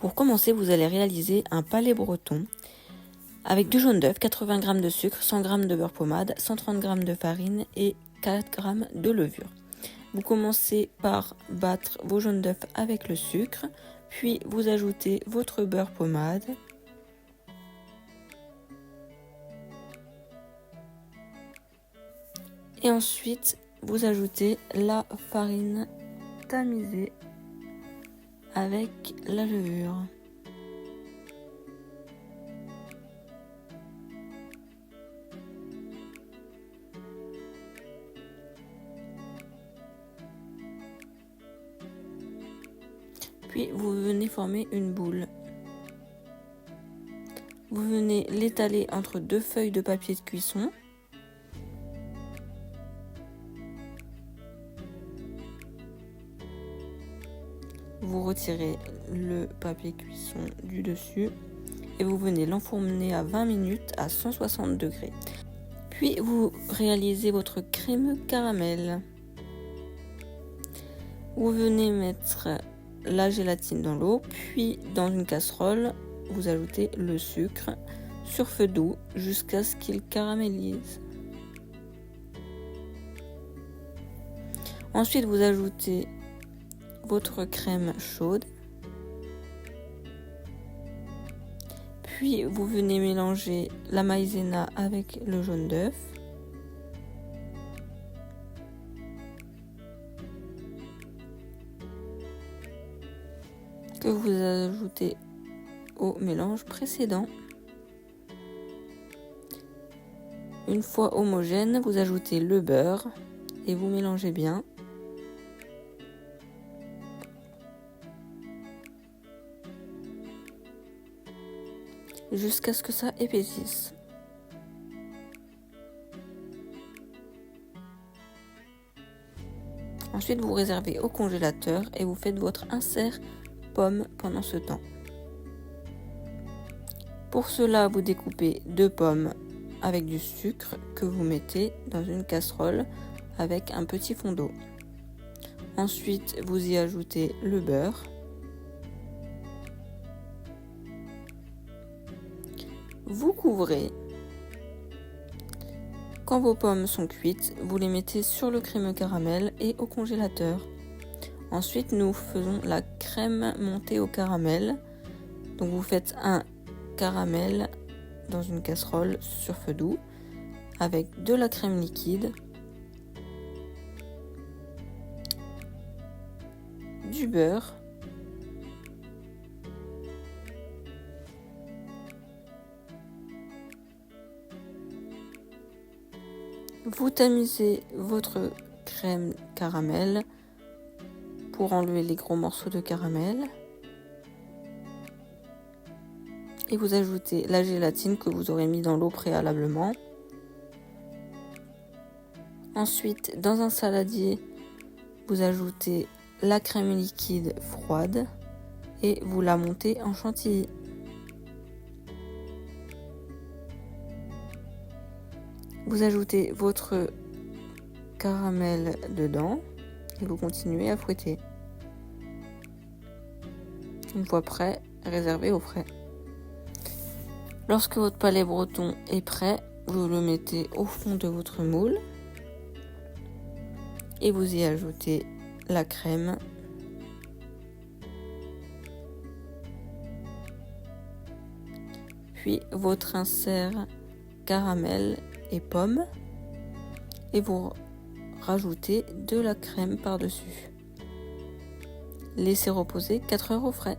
Pour commencer, vous allez réaliser un palais breton avec du jaune d'œuf, 80 g de sucre, 100 g de beurre pommade, 130 g de farine et 4 g de levure. Vous commencez par battre vos jaunes d'œuf avec le sucre, puis vous ajoutez votre beurre pommade. Et ensuite, vous ajoutez la farine tamisée avec la levure. Puis vous venez former une boule. Vous venez l'étaler entre deux feuilles de papier de cuisson. Vous retirez le papier cuisson du dessus et vous venez l'enfourner à 20 minutes à 160 degrés. Puis vous réalisez votre crème caramel. Vous venez mettre la gélatine dans l'eau, puis dans une casserole, vous ajoutez le sucre sur feu doux jusqu'à ce qu'il caramélise. Ensuite, vous ajoutez votre crème chaude. Puis vous venez mélanger la maïzena avec le jaune d'œuf. Que vous ajoutez au mélange précédent. Une fois homogène, vous ajoutez le beurre et vous mélangez bien. Jusqu'à ce que ça épaississe. Ensuite, vous réservez au congélateur et vous faites votre insert pomme pendant ce temps. Pour cela, vous découpez 2 pommes avec du sucre que vous mettez dans une casserole avec un petit fond d'eau. Ensuite, vous y ajoutez le beurre. Vous couvrez. Quand vos pommes sont cuites, vous les mettez sur le crémeux caramel et au congélateur. Ensuite, nous faisons la crème montée au caramel. Donc vous faites un caramel dans une casserole sur feu doux avec de la crème liquide, du beurre, vous tamisez votre crème caramel pour enlever les gros morceaux de caramel et vous ajoutez la gélatine que vous aurez mis dans l'eau préalablement. Ensuite, dans un saladier, vous ajoutez la crème liquide froide et vous la montez en chantilly. Vous ajoutez votre caramel dedans et vous continuez à fouetter. Une fois prêt, réservez au frais. Lorsque votre palais breton est prêt, vous le mettez au fond de votre moule et vous y ajoutez la crème. Puis votre insert caramel et pomme et vous rajoutez de la crème par-dessus. Laissez reposer 4 heures au frais.